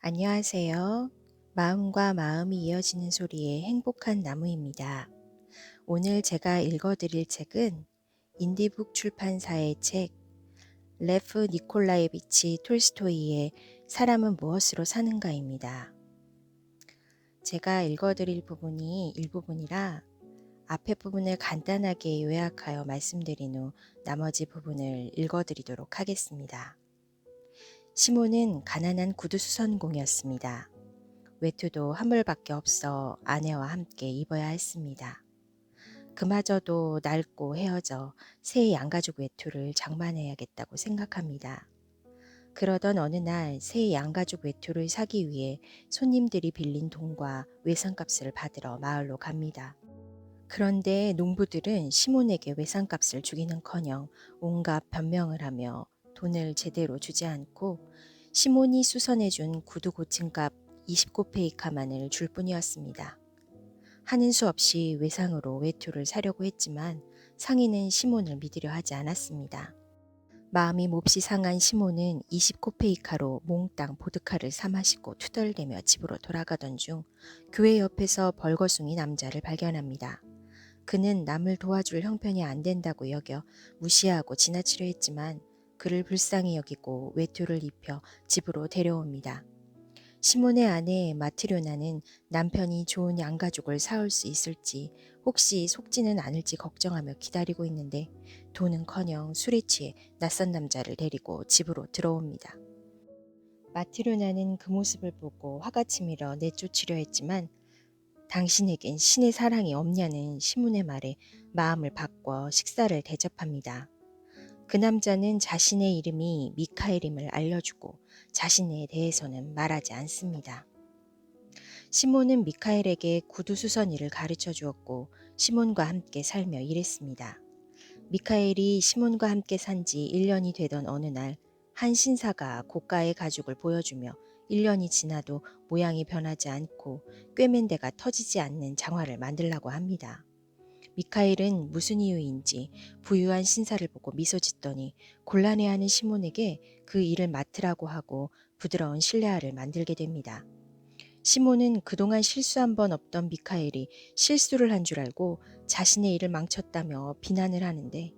안녕하세요. 마음과 마음이 이어지는 소리의 행복한 나무입니다. 오늘 제가 읽어드릴 책은 인디북 출판사의 책 레프 니콜라예비치 톨스토이의 사람은 무엇으로 사는가입니다. 제가 읽어드릴 부분이 일부분이라 앞에 부분을 간단하게 요약하여 말씀드린 후 나머지 부분을 읽어드리도록 하겠습니다. 시몬은 가난한 구두수선공이었습니다. 외투도 한 벌밖에 없어 아내와 함께 입어야 했습니다. 그마저도 낡고 헤어져 새 양가죽 외투를 장만해야겠다고 생각합니다. 그러던 어느 날 새 양가죽 외투를 사기 위해 손님들이 빌린 돈과 외상값을 받으러 마을로 갑니다. 그런데 농부들은 시몬에게 외상값을 주기는커녕 온갖 변명을 하며 돈을 제대로 주지 않고 시몬이 수선해준 구두 고침값 20코페이카만을 줄 뿐이었습니다. 하는 수 없이 외상으로 외투를 사려고 했지만 상인은 시몬을 믿으려 하지 않았습니다. 마음이 몹시 상한 시몬은 20코페이카로 몽땅 보드카를 사 마시고 투덜대며 집으로 돌아가던 중 교회 옆에서 벌거숭이 남자를 발견합니다. 그는 남을 도와줄 형편이 안 된다고 여겨 무시하고 지나치려 했지만 그를 불쌍히 여기고 외투를 입혀 집으로 데려옵니다. 시몬의 아내 마트료나는 남편이 좋은 양가죽을 사올 수 있을지 혹시 속지는 않을지 걱정하며 기다리고 있는데 돈은커녕 술에 취해 낯선 남자를 데리고 집으로 들어옵니다. 마트료나는 그 모습을 보고 화가 치밀어 내쫓으려 했지만 당신에겐 신의 사랑이 없냐는 시몬의 말에 마음을 바꿔 식사를 대접합니다. 그 남자는 자신의 이름이 미카엘임을 알려주고 자신에 대해서는 말하지 않습니다. 시몬은 미카엘에게 구두수선 일을 가르쳐 주었고 시몬과 함께 살며 일했습니다. 미카엘이 시몬과 함께 산 지 1년이 되던 어느 날 한 신사가 고가의 가죽을 보여주며 1년이 지나도 모양이 변하지 않고 꿰맨 데가 터지지 않는 장화를 만들라고 합니다. 미카엘은 무슨 이유인지 부유한 신사를 보고 미소 짓더니 곤란해하는 시몬에게 그 일을 맡으라고 하고 부드러운 실내화를 만들게 됩니다. 시몬은 그동안 실수 한 번 없던 미카엘이 실수를 한 줄 알고 자신의 일을 망쳤다며 비난을 하는데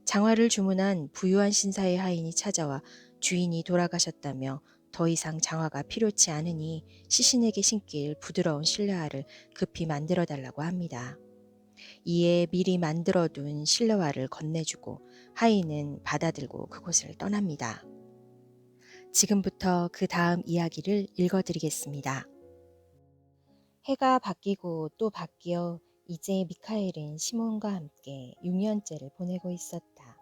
장화를 주문한 부유한 신사의 하인이 찾아와 주인이 돌아가셨다며 더 이상 장화가 필요치 않으니 시신에게 신길 부드러운 실내화를 급히 만들어 달라고 합니다. 이에 미리 만들어둔 실내화를 건네주고 하인은 받아들고 그곳을 떠납니다. 지금부터 그 다음 이야기를 읽어드리겠습니다. 해가 바뀌고 또 바뀌어 이제 미카엘은 시몬과 함께 6년째를 보내고 있었다.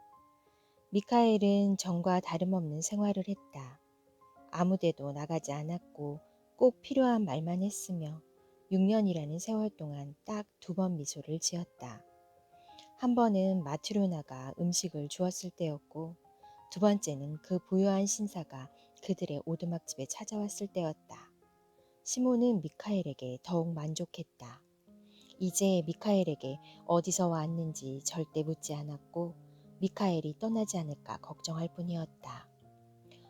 미카엘은 전과 다름없는 생활을 했다. 아무데도 나가지 않았고 꼭 필요한 말만 했으며 6년이라는 세월 동안 딱 2번 미소를 지었다. 한 번은 마트료나가 음식을 주었을 때였고 두 번째는 그 부유한 신사가 그들의 오두막집에 찾아왔을 때였다. 시몬은 미카엘에게 더욱 만족했다. 이제 미카엘에게 어디서 왔는지 절대 묻지 않았고 미카엘이 떠나지 않을까 걱정할 뿐이었다.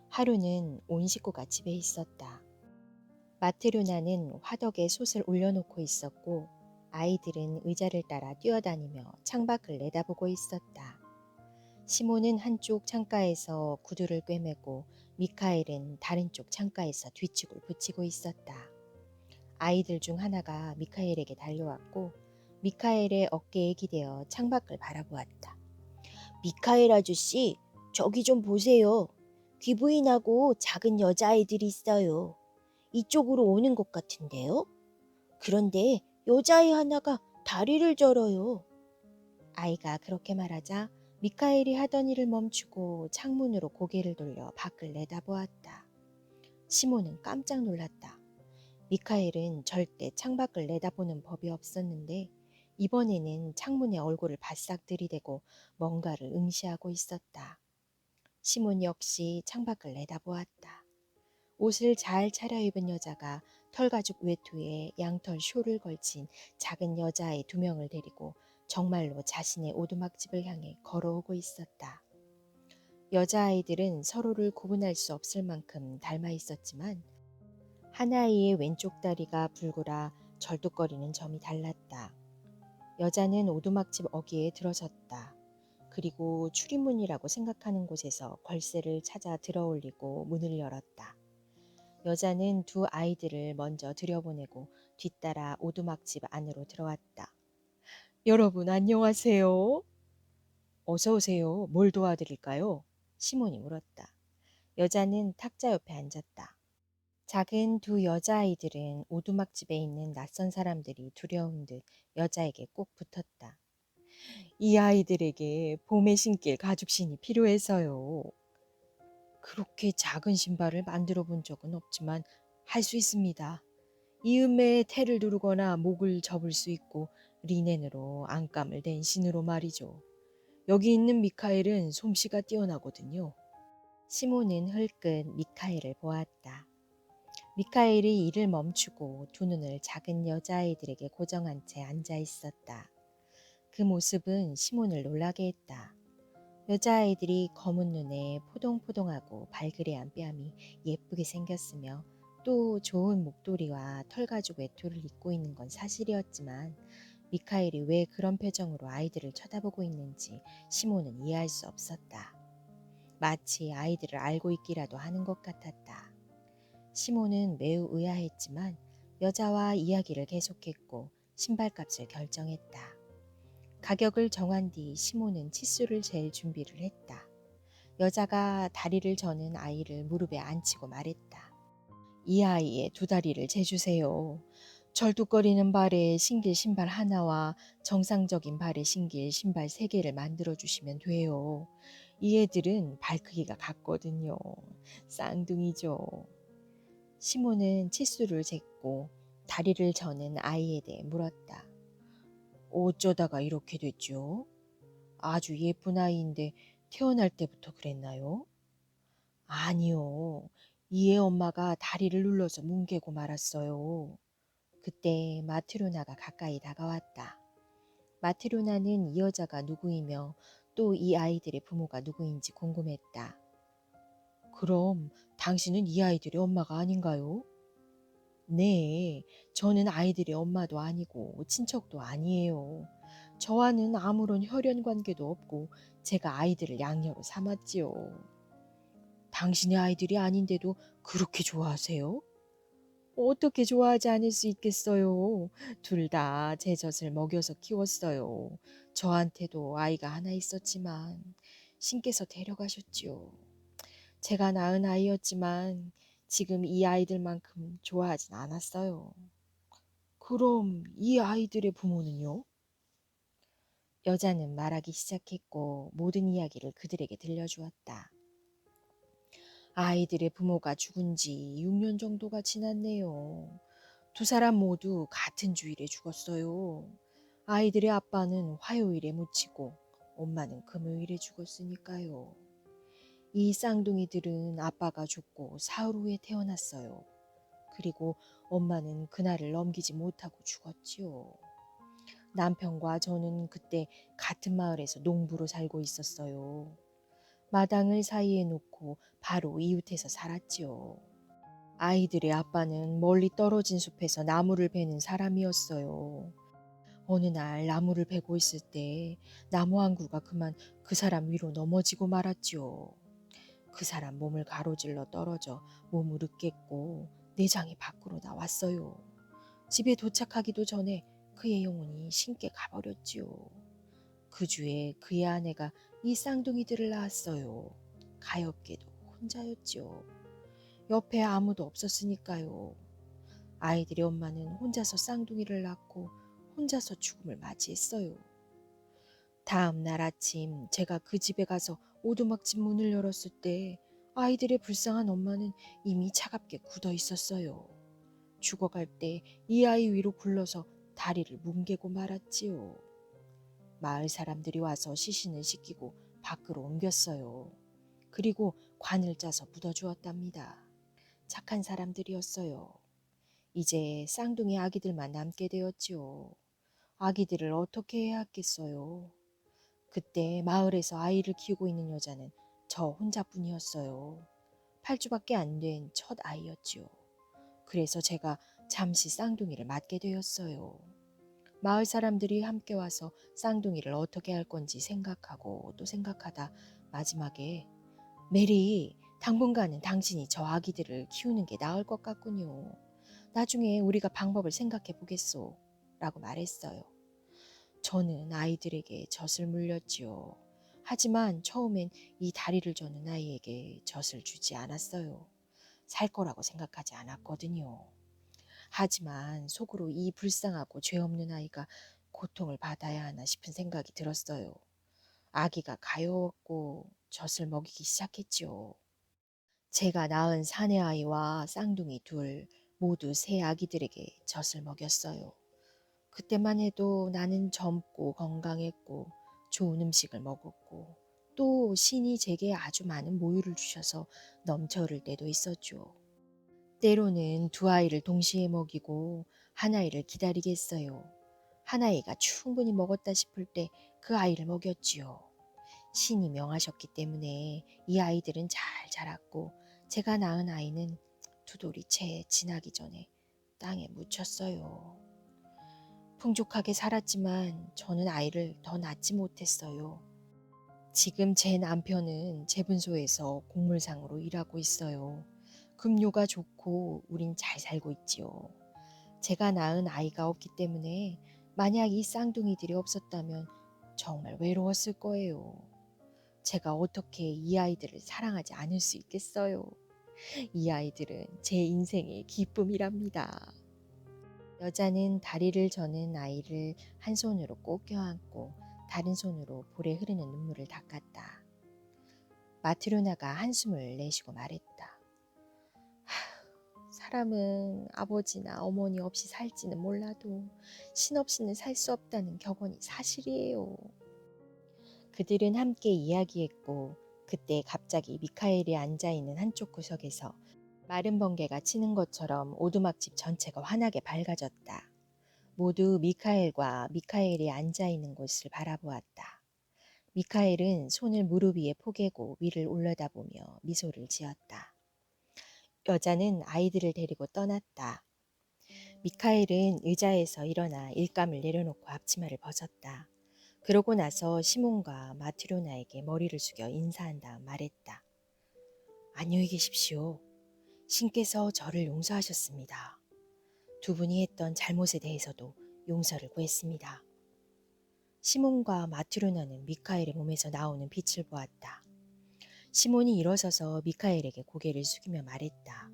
하루는 온 식구가 집에 있었다. 마트료나는 화덕에 솥을 올려놓고 있었고 아이들은 의자를 따라 뛰어다니며 창밖을 내다보고 있었다. 시몬은 한쪽 창가에서 구두를 꿰매고 미카엘은 다른 쪽 창가에서 뒤축을 붙이고 있었다. 아이들 중 하나가 미카엘에게 달려왔고 미카엘의 어깨에 기대어 창밖을 바라보았다. 미카엘 아저씨, 저기 좀 보세요. 귀부인하고 작은 여자아이들이 있어요. 이쪽으로 오는 것 같은데요? 그런데 여자아이 하나가 다리를 절어요. 아이가 그렇게 말하자 미카엘이 하던 일을 멈추고 창문으로 고개를 돌려 밖을 내다보았다. 시몬은 깜짝 놀랐다. 미카엘은 절대 창밖을 내다보는 법이 없었는데 이번에는 창문에 얼굴을 바싹 들이대고 뭔가를 응시하고 있었다. 시몬 역시 창밖을 내다보았다. 옷을 잘 차려입은 여자가 털가죽 외투에 양털 쇼를 걸친 작은 여자아이 2명을 데리고 정말로 자신의 오두막집을 향해 걸어오고 있었다. 여자아이들은 서로를 구분할 수 없을 만큼 닮아 있었지만 한 아이의 왼쪽 다리가 불구라 절뚝거리는 점이 달랐다. 여자는 오두막집 어귀에 들어섰다. 그리고 출입문이라고 생각하는 곳에서 걸쇠를 찾아 들어올리고 문을 열었다. 여자는 두 아이들을 먼저 들여보내고 뒤따라 오두막집 안으로 들어왔다. 여러분 안녕하세요. 어서 오세요. 뭘 도와드릴까요? 시몬이 물었다. 여자는 탁자 옆에 앉았다. 작은 두 여자아이들은 오두막집에 있는 낯선 사람들이 두려운 듯 여자에게 꼭 붙었다. 이 아이들에게 봄에 신길 가죽신이 필요해서요. 그렇게 작은 신발을 만들어 본 적은 없지만 할 수 있습니다. 이음매에 테를 두르거나 목을 접을 수 있고 리넨으로 안감을 댄 신으로 말이죠. 여기 있는 미카엘은 솜씨가 뛰어나거든요. 시몬은 흘끗 미카엘을 보았다. 미카엘이 일을 멈추고 두 눈을 작은 여자아이들에게 고정한 채 앉아 있었다. 그 모습은 시몬을 놀라게 했다. 여자아이들이 검은 눈에 포동포동하고 발그레한 뺨이 예쁘게 생겼으며 또 좋은 목도리와 털가죽 외투를 입고 있는 건 사실이었지만 미카엘이 왜 그런 표정으로 아이들을 쳐다보고 있는지 시몬은 이해할 수 없었다. 마치 아이들을 알고 있기라도 하는 것 같았다. 시몬은 매우 의아했지만 여자와 이야기를 계속했고 신발값을 결정했다. 가격을 정한 뒤 시몬은 치수를 잴 준비를 했다. 여자가 다리를 저는 아이를 무릎에 앉히고 말했다. 이 아이의 두 다리를 재주세요. 절뚝거리는 발에 신길 신발 하나와 정상적인 발에 신길 신발 3개를 만들어주시면 돼요. 이 애들은 발 크기가 같거든요. 쌍둥이죠. 시몬은 치수를 쟀고 다리를 저는 아이에 대해 물었다. 어쩌다가 이렇게 됐죠? 아주 예쁜 아이인데 태어날 때부터 그랬나요? 아니요. 이의 엄마가 다리를 눌러서 뭉개고 말았어요. 그때 마트로나가 가까이 다가왔다. 마트로나는 이 여자가 누구이며 또 이 아이들의 부모가 누구인지 궁금했다. 그럼 당신은 이 아이들의 엄마가 아닌가요? 네, 저는 아이들의 엄마도 아니고 친척도 아니에요. 저와는 아무런 혈연 관계도 없고 제가 아이들을 양녀로 삼았지요. 당신의 아이들이 아닌데도 그렇게 좋아하세요? 어떻게 좋아하지 않을 수 있겠어요. 둘 다 제 젖을 먹여서 키웠어요. 저한테도 아이가 하나 있었지만 신께서 데려가셨지요. 제가 낳은 아이였지만 지금 이 아이들만큼 좋아하진 않았어요. 그럼 이 아이들의 부모는요? 여자는 말하기 시작했고 모든 이야기를 그들에게 들려주었다. 아이들의 부모가 죽은 지 6년 정도가 지났네요. 두 사람 모두 같은 주일에 죽었어요. 아이들의 아빠는 화요일에 묻히고 엄마는 금요일에 죽었으니까요. 이 쌍둥이들은 아빠가 죽고 사흘 후에 태어났어요. 그리고 엄마는 그날을 넘기지 못하고 죽었지요. 남편과 저는 그때 같은 마을에서 농부로 살고 있었어요. 마당을 사이에 놓고 바로 이웃해서 살았지요. 아이들의 아빠는 멀리 떨어진 숲에서 나무를 베는 사람이었어요. 어느 날 나무를 베고 있을 때 나무 한 그루가 그만 그 사람 위로 넘어지고 말았지요. 그 사람 몸을 가로질러 떨어져 몸을 으깼고 내장이 밖으로 나왔어요. 집에 도착하기도 전에 그의 영혼이 신께 가버렸지요. 그 주에 그의 아내가 이 쌍둥이들을 낳았어요. 가엾게도 혼자였지요. 옆에 아무도 없었으니까요. 아이들의 엄마는 혼자서 쌍둥이를 낳고 혼자서 죽음을 맞이했어요. 다음 날 아침 제가 그 집에 가서 오두막집 문을 열었을 때 아이들의 불쌍한 엄마는 이미 차갑게 굳어 있었어요. 죽어갈 때 이 아이 위로 굴러서 다리를 뭉개고 말았지요. 마을 사람들이 와서 시신을 씻기고 밖으로 옮겼어요. 그리고 관을 짜서 묻어주었답니다. 착한 사람들이었어요. 이제 쌍둥이 아기들만 남게 되었지요. 아기들을 어떻게 해야 하겠어요. 그때 마을에서 아이를 키우고 있는 여자는 저 혼자뿐이었어요. 8주밖에 안 된 첫 아이였지요. 그래서 제가 잠시 쌍둥이를 맡게 되었어요. 마을 사람들이 함께 와서 쌍둥이를 어떻게 할 건지 생각하고 또 생각하다 마지막에 메리, 당분간은 당신이 저 아기들을 키우는 게 나을 것 같군요. 나중에 우리가 방법을 생각해 보겠소. 라고 말했어요. 저는 아이들에게 젖을 물렸지요. 하지만 처음엔 이 다리를 저는 아이에게 젖을 주지 않았어요. 살 거라고 생각하지 않았거든요. 하지만 속으로 이 불쌍하고 죄 없는 아이가 고통을 받아야 하나 싶은 생각이 들었어요. 아기가 가여웠고 젖을 먹이기 시작했지요. 제가 낳은 사내 아이와 쌍둥이 둘 모두 새 아기들에게 젖을 먹였어요. 그때만 해도 나는 젊고 건강했고 좋은 음식을 먹었고 또 신이 제게 아주 많은 모유를 주셔서 넘쳐 흐를 때도 있었죠. 때로는 두 아이를 동시에 먹이고 한 아이를 기다리겠어요. 한 아이가 충분히 먹었다 싶을 때 그 아이를 먹였지요. 신이 명하셨기 때문에 이 아이들은 잘 자랐고 제가 낳은 아이는 두 돌이 채 지나기 전에 땅에 묻혔어요. 풍족하게 살았지만 저는 아이를 더 낳지 못했어요. 지금 제 남편은 제분소에서 곡물상으로 일하고 있어요. 급료가 좋고 우린 잘 살고 있지요. 제가 낳은 아이가 없기 때문에 만약 이 쌍둥이들이 없었다면 정말 외로웠을 거예요. 제가 어떻게 이 아이들을 사랑하지 않을 수 있겠어요. 이 아이들은 제 인생의 기쁨이랍니다. 여자는 다리를 저는 아이를 한 손으로 꼭 껴안고 다른 손으로 볼에 흐르는 눈물을 닦았다. 마트로나가 한숨을 내쉬고 말했다. 사람은 아버지나 어머니 없이 살지는 몰라도 신 없이는 살 수 없다는 격언이 사실이에요. 그들은 함께 이야기했고 그때 갑자기 미카엘이 앉아있는 한쪽 구석에서 마른 번개가 치는 것처럼 오두막집 전체가 환하게 밝아졌다. 모두 미카엘과 미카엘이 앉아있는 곳을 바라보았다. 미카엘은 손을 무릎 위에 포개고 위를 올려다보며 미소를 지었다. 여자는 아이들을 데리고 떠났다. 미카엘은 의자에서 일어나 일감을 내려놓고 앞치마를 벗었다. 그러고 나서 시몬과 마트로나에게 머리를 숙여 인사한 다음 말했다. 안녕히 계십시오. 신께서 저를 용서하셨습니다. 두 분이 했던 잘못에 대해서도 용서를 구했습니다. 시몬과 마트로나는 미카엘의 몸에서 나오는 빛을 보았다. 시몬이 일어서서 미카엘에게 고개를 숙이며 말했다.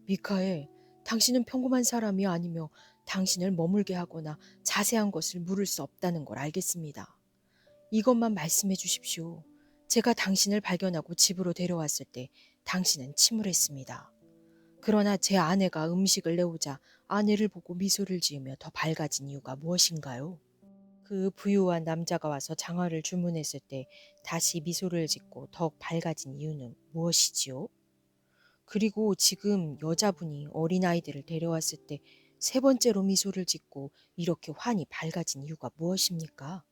미카엘, 당신은 평범한 사람이 아니며 당신을 머물게 하거나 자세한 것을 물을 수 없다는 걸 알겠습니다. 이것만 말씀해 주십시오. 제가 당신을 발견하고 집으로 데려왔을 때 당신은 침울했습니다. 그러나 제 아내가 음식을 내오자 아내를 보고 미소를 지으며 더 밝아진 이유가 무엇인가요? 그 부유한 남자가 와서 장화를 주문했을 때 다시 미소를 짓고 더욱 밝아진 이유는 무엇이지요? 그리고 지금 여자분이 어린아이들을 데려왔을 때 세 번째로 미소를 짓고 이렇게 환히 밝아진 이유가 무엇입니까?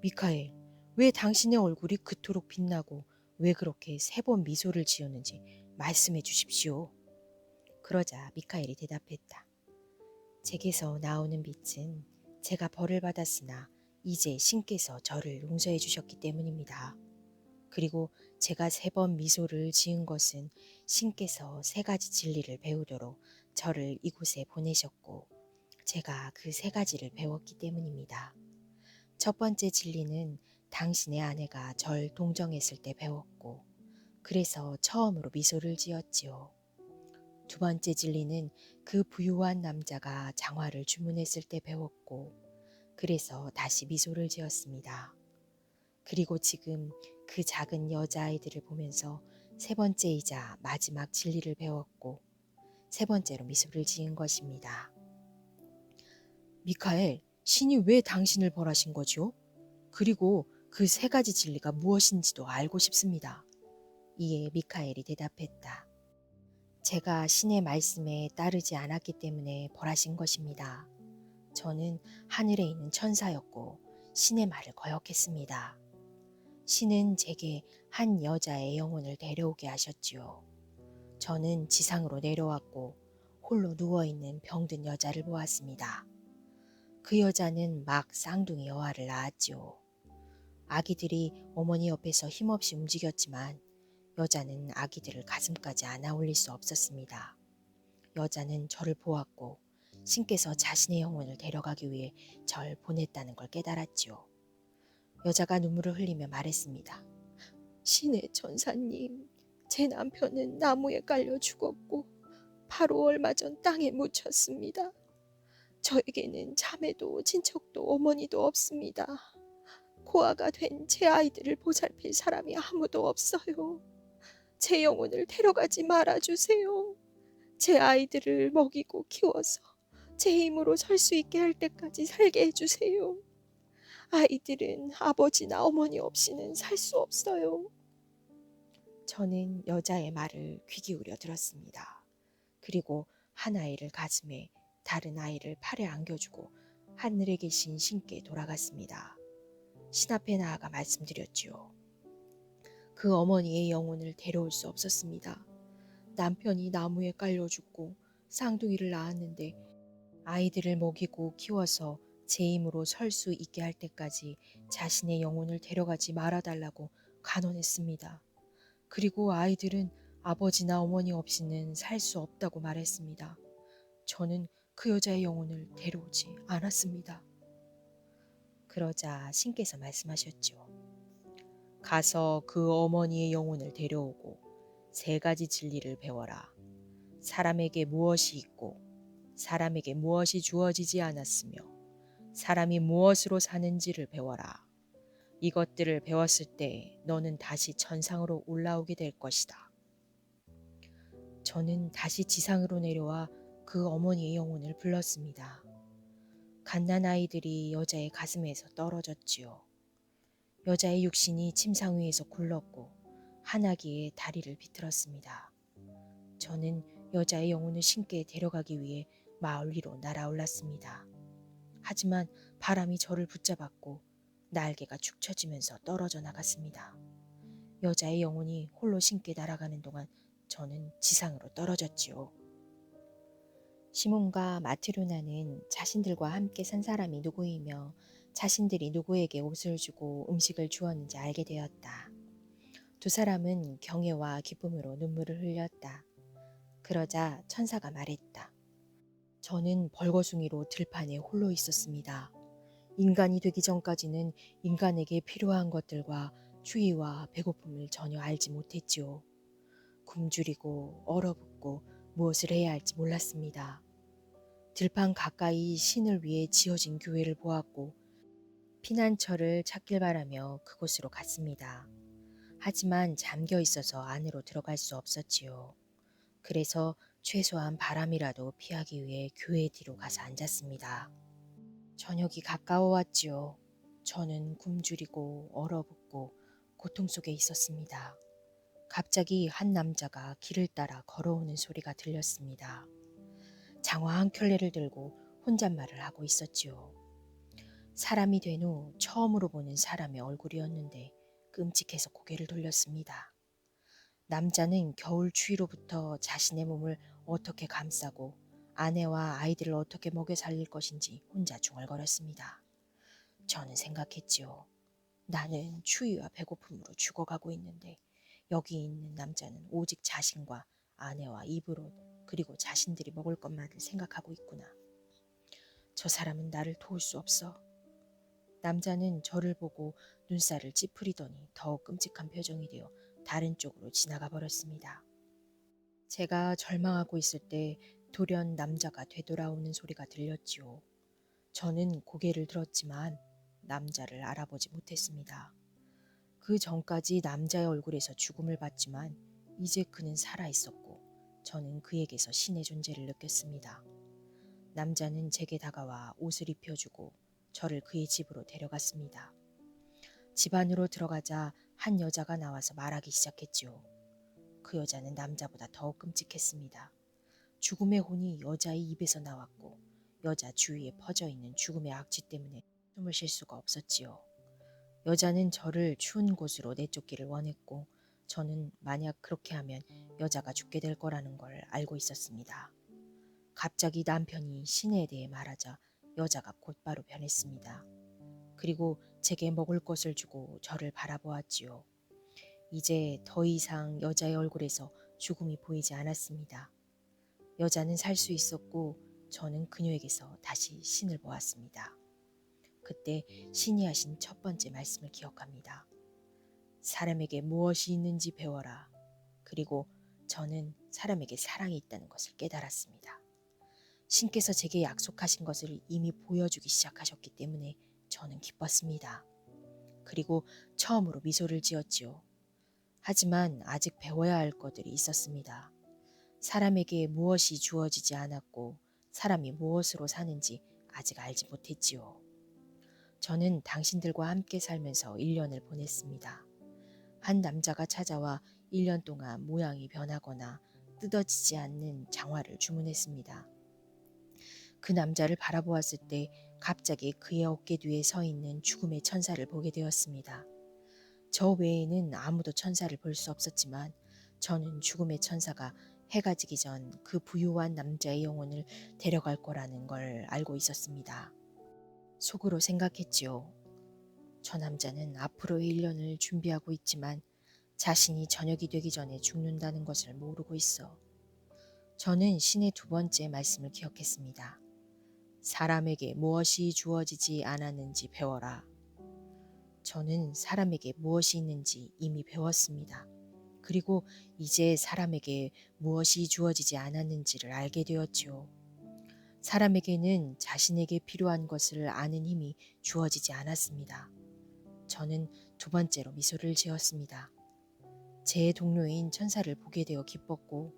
미카엘, 왜 당신의 얼굴이 그토록 빛나고 왜 그렇게 세 번 미소를 지었는지 말씀해 주십시오. 그러자 미카엘이 대답했다. 제게서 나오는 빛은 제가 벌을 받았으나 이제 신께서 저를 용서해 주셨기 때문입니다. 그리고 제가 세 번 미소를 지은 것은 신께서 세 가지 진리를 배우도록 저를 이곳에 보내셨고 제가 그 세 가지를 배웠기 때문입니다. 첫 번째 진리는 당신의 아내가 절 동정했을 때 배웠고 그래서 처음으로 미소를 지었지요. 두 번째 진리는 그 부유한 남자가 장화를 주문했을 때 배웠고 그래서 다시 미소를 지었습니다. 그리고 지금 그 작은 여자아이들을 보면서 세 번째이자 마지막 진리를 배웠고 세 번째로 미소를 지은 것입니다. 미카엘, 신이 왜 당신을 벌하신 거죠? 그리고 그 세 가지 진리가 무엇인지도 알고 싶습니다. 이에 미카엘이 대답했다. 제가 신의 말씀에 따르지 않았기 때문에 벌하신 것입니다. 저는 하늘에 있는 천사였고 신의 말을 거역했습니다. 신은 제게 한 여자의 영혼을 데려오게 하셨지요. 저는 지상으로 내려왔고 홀로 누워있는 병든 여자를 보았습니다. 그 여자는 막 쌍둥이 여아를 낳았지요. 아기들이 어머니 옆에서 힘없이 움직였지만 여자는 아기들을 가슴까지 안아 올릴 수 없었습니다. 여자는 저를 보았고 신께서 자신의 영혼을 데려가기 위해 절 보냈다는 걸 깨달았지요. 여자가 눈물을 흘리며 말했습니다. 신의 전사님, 제 남편은 나무에 깔려 죽었고 바로 얼마 전 땅에 묻혔습니다. 저에게는 자매도 친척도 어머니도 없습니다. 고아가 된 제 아이들을 보살필 사람이 아무도 없어요. 제 영혼을 데려가지 말아주세요. 제 아이들을 먹이고 키워서 제 힘으로 설 수 있게 할 때까지 살게 해주세요. 아이들은 아버지나 어머니 없이는 살 수 없어요. 저는 여자의 말을 귀 기울여 들었습니다. 그리고 한 아이를 가슴에 다른 아이를 팔에 안겨주고 하늘에 계신 신께 돌아갔습니다. 신 앞에 나아가 말씀드렸지요. 그 어머니의 영혼을 데려올 수 없었습니다. 남편이 나무에 깔려 죽고 쌍둥이를 낳았는데 아이들을 먹이고 키워서 제 힘으로 설 수 있게 할 때까지 자신의 영혼을 데려가지 말아달라고 간언했습니다. 그리고 아이들은 아버지나 어머니 없이는 살 수 없다고 말했습니다. 저는 그 여자의 영혼을 데려오지 않았습니다. 그러자 신께서 말씀하셨죠. 가서 그 어머니의 영혼을 데려오고 3가지 진리를 배워라. 사람에게 무엇이 있고 사람에게 무엇이 주어지지 않았으며 사람이 무엇으로 사는지를 배워라. 이것들을 배웠을 때 너는 다시 천상으로 올라오게 될 것이다. 저는 다시 지상으로 내려와 그 어머니의 영혼을 불렀습니다. 갓난아이들이 여자의 가슴에서 떨어졌지요. 여자의 육신이 침상 위에서 굴렀고 한 아기의 다리를 비틀었습니다. 저는 여자의 영혼을 신께 데려가기 위해 마을 위로 날아올랐습니다. 하지만 바람이 저를 붙잡았고 날개가 축 처지면서 떨어져 나갔습니다. 여자의 영혼이 홀로 신께 날아가는 동안 저는 지상으로 떨어졌지요. 시몬과 마트로나는 자신들과 함께 산 사람이 누구이며 자신들이 누구에게 옷을 주고 음식을 주었는지 알게 되었다. 2사람은 경외와 기쁨으로 눈물을 흘렸다. 그러자 천사가 말했다. 저는 벌거숭이로 들판에 홀로 있었습니다. 인간이 되기 전까지는 인간에게 필요한 것들과 추위와 배고픔을 전혀 알지 못했지요. 굶주리고 얼어붙고 무엇을 해야 할지 몰랐습니다. 들판 가까이 신을 위해 지어진 교회를 보았고 피난처를 찾길 바라며 그곳으로 갔습니다. 하지만 잠겨 있어서 안으로 들어갈 수 없었지요. 그래서 최소한 바람이라도 피하기 위해 교회 뒤로 가서 앉았습니다. 저녁이 가까워왔지요. 저는 굶주리고 얼어붙고 고통 속에 있었습니다. 갑자기 한 남자가 길을 따라 걸어오는 소리가 들렸습니다. 장화 한 켤레를 들고 혼잣말을 하고 있었지요. 사람이 된 후 처음으로 보는 사람의 얼굴이었는데 끔찍해서 고개를 돌렸습니다. 남자는 겨울 추위로부터 자신의 몸을 어떻게 감싸고 아내와 아이들을 어떻게 먹여 살릴 것인지 혼자 중얼거렸습니다. 저는 생각했지요. 나는 추위와 배고픔으로 죽어가고 있는데 여기 있는 남자는 오직 자신과 아내와 입으로 그리고 자신들이 먹을 것만을 생각하고 있구나. 저 사람은 나를 도울 수 없어. 남자는 저를 보고 눈살을 찌푸리더니 더욱 끔찍한 표정이 되어 다른 쪽으로 지나가 버렸습니다. 제가 절망하고 있을 때 돌연 남자가 되돌아오는 소리가 들렸지요. 저는 고개를 들었지만 남자를 알아보지 못했습니다. 그 전까지 남자의 얼굴에서 죽음을 봤지만 이제 그는 살아있었고 저는 그에게서 신의 존재를 느꼈습니다. 남자는 제게 다가와 옷을 입혀주고 저를 그의 집으로 데려갔습니다. 집 안으로 들어가자 한 여자가 나와서 말하기 시작했지요. 그 여자는 남자보다 더욱 끔찍했습니다. 죽음의 혼이 여자의 입에서 나왔고 여자 주위에 퍼져 있는 죽음의 악취 때문에 숨을 쉴 수가 없었지요. 여자는 저를 추운 곳으로 내쫓기를 원했고 저는 만약 그렇게 하면 여자가 죽게 될 거라는 걸 알고 있었습니다. 갑자기 남편이 신에 대해 말하자 여자가 곧바로 변했습니다. 그리고 제게 먹을 것을 주고 저를 바라보았지요. 이제 더 이상 여자의 얼굴에서 죽음이 보이지 않았습니다. 여자는 살 수 있었고 저는 그녀에게서 다시 신을 보았습니다. 그때 신이 하신 첫 번째 말씀을 기억합니다. 사람에게 무엇이 있는지 배워라. 그리고 저는 사람에게 사랑이 있다는 것을 깨달았습니다. 신께서 제게 약속하신 것을 이미 보여주기 시작하셨기 때문에 저는 기뻤습니다. 그리고 처음으로 미소를 지었지요. 하지만 아직 배워야 할 것들이 있었습니다. 사람에게 무엇이 주어지지 않았고 사람이 무엇으로 사는지 아직 알지 못했지요. 저는 당신들과 함께 살면서 1년을 보냈습니다. 한 남자가 찾아와 1년 동안 모양이 변하거나 뜯어지지 않는 장화를 주문했습니다. 그 남자를 바라보았을 때 갑자기 그의 어깨 뒤에 서 있는 죽음의 천사를 보게 되었습니다. 저 외에는 아무도 천사를 볼 수 없었지만 저는 죽음의 천사가 해가 지기 전 그 부유한 남자의 영혼을 데려갈 거라는 걸 알고 있었습니다. 속으로 생각했지요. 저 남자는 앞으로의 1년을 준비하고 있지만 자신이 저녁이 되기 전에 죽는다는 것을 모르고 있어. 저는 신의 두 번째 말씀을 기억했습니다. 사람에게 무엇이 주어지지 않았는지 배워라. 저는 사람에게 무엇이 있는지 이미 배웠습니다. 그리고 이제 사람에게 무엇이 주어지지 않았는지를 알게 되었지요. 사람에게는 자신에게 필요한 것을 아는 힘이 주어지지 않았습니다. 저는 두 번째로 미소를 지었습니다. 제 동료인 천사를 보게 되어 기뻤고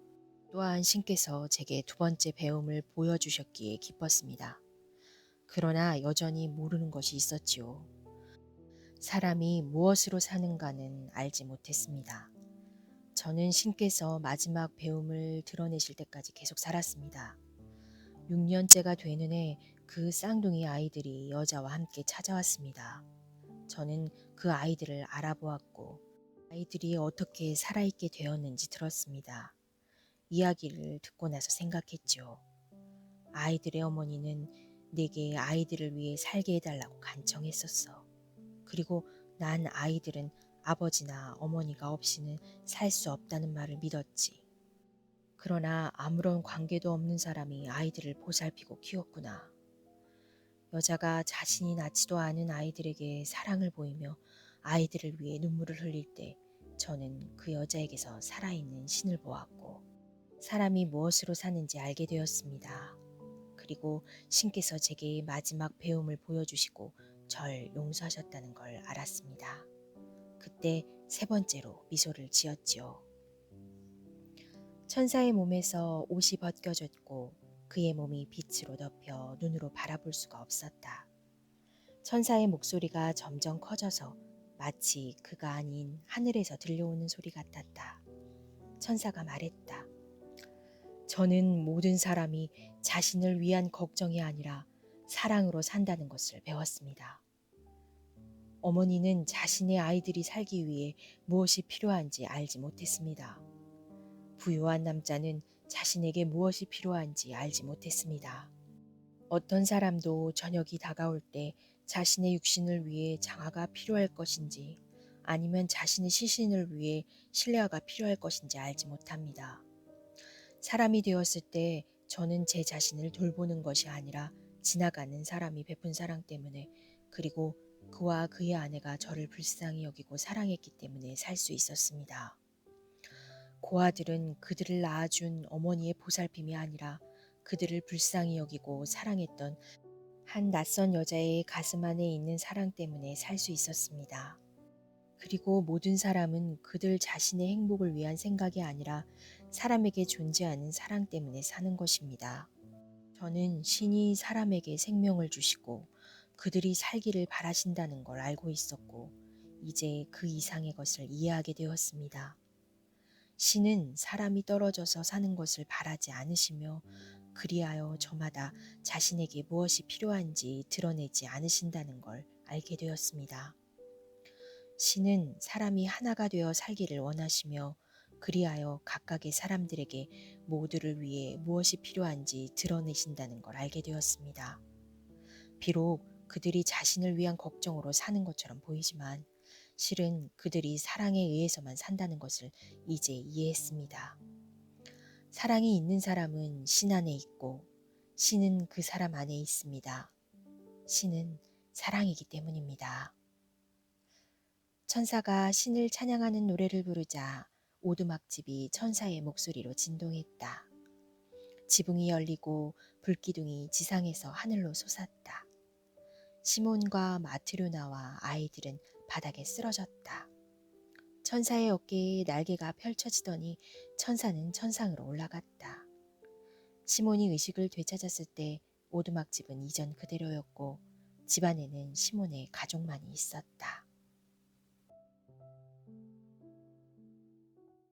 또한 신께서 제게 두 번째 배움을 보여주셨기에 기뻤습니다. 그러나 여전히 모르는 것이 있었지요. 사람이 무엇으로 사는가는 알지 못했습니다. 저는 신께서 마지막 배움을 드러내실 때까지 계속 살았습니다. 6년째가 되는 해 그 쌍둥이 아이들이 여자와 함께 찾아왔습니다. 저는 그 아이들을 알아보았고 아이들이 어떻게 살아있게 되었는지 들었습니다. 이야기를 듣고 나서 생각했죠. 아이들의 어머니는 내게 아이들을 위해 살게 해달라고 간청했었어. 그리고 난 아이들은 아버지나 어머니가 없이는 살 수 없다는 말을 믿었지. 그러나 아무런 관계도 없는 사람이 아이들을 보살피고 키웠구나. 여자가 자신이 낳지도 않은 아이들에게 사랑을 보이며 아이들을 위해 눈물을 흘릴 때 저는 그 여자에게서 살아있는 신을 보았고 사람이 무엇으로 사는지 알게 되었습니다. 그리고 신께서 제게 마지막 배움을 보여주시고 절 용서하셨다는 걸 알았습니다. 그때 세 번째로 미소를 지었지요. 천사의 몸에서 옷이 벗겨졌고 그의 몸이 빛으로 덮여 눈으로 바라볼 수가 없었다. 천사의 목소리가 점점 커져서 마치 그가 아닌 하늘에서 들려오는 소리 같았다. 천사가 말했다. 저는 모든 사람이 자신을 위한 걱정이 아니라 사랑으로 산다는 것을 배웠습니다. 어머니는 자신의 아이들이 살기 위해 무엇이 필요한지 알지 못했습니다. 부유한 남자는 자신에게 무엇이 필요한지 알지 못했습니다. 어떤 사람도 저녁이 다가올 때 자신의 육신을 위해 장화가 필요할 것인지 아니면 자신의 시신을 위해 실내화가 필요할 것인지 알지 못합니다. 사람이 되었을 때 저는 제 자신을 돌보는 것이 아니라 지나가는 사람이 베푼 사랑 때문에 그리고 그와 그의 아내가 저를 불쌍히 여기고 사랑했기 때문에 살 수 있었습니다. 고아들은 그들을 낳아준 어머니의 보살핌이 아니라 그들을 불쌍히 여기고 사랑했던 한 낯선 여자의 가슴 안에 있는 사랑 때문에 살 수 있었습니다. 그리고 모든 사람은 그들 자신의 행복을 위한 생각이 아니라 사람에게 존재하는 사랑 때문에 사는 것입니다. 저는 신이 사람에게 생명을 주시고 그들이 살기를 바라신다는 걸 알고 있었고 이제 그 이상의 것을 이해하게 되었습니다. 신은 사람이 떨어져서 사는 것을 바라지 않으시며 그리하여 저마다 자신에게 무엇이 필요한지 드러내지 않으신다는 걸 알게 되었습니다. 신은 사람이 하나가 되어 살기를 원하시며 그리하여 각각의 사람들에게 모두를 위해 무엇이 필요한지 드러내신다는 걸 알게 되었습니다. 비록 그들이 자신을 위한 걱정으로 사는 것처럼 보이지만 실은 그들이 사랑에 의해서만 산다는 것을 이제 이해했습니다. 사랑이 있는 사람은 신 안에 있고 신은 그 사람 안에 있습니다. 신은 사랑이기 때문입니다. 천사가 신을 찬양하는 노래를 부르자 오두막집이 천사의 목소리로 진동했다. 지붕이 열리고 불기둥이 지상에서 하늘로 솟았다. 시몬과 마트료나와 아이들은 바닥에 쓰러졌다. 천사의 어깨에 날개가 펼쳐지더니 천사는 천상으로 올라갔다. 시몬이 의식을 되찾았을 때 오두막집은 이전 그대로였고 집 안에는 시몬의 가족만이 있었다.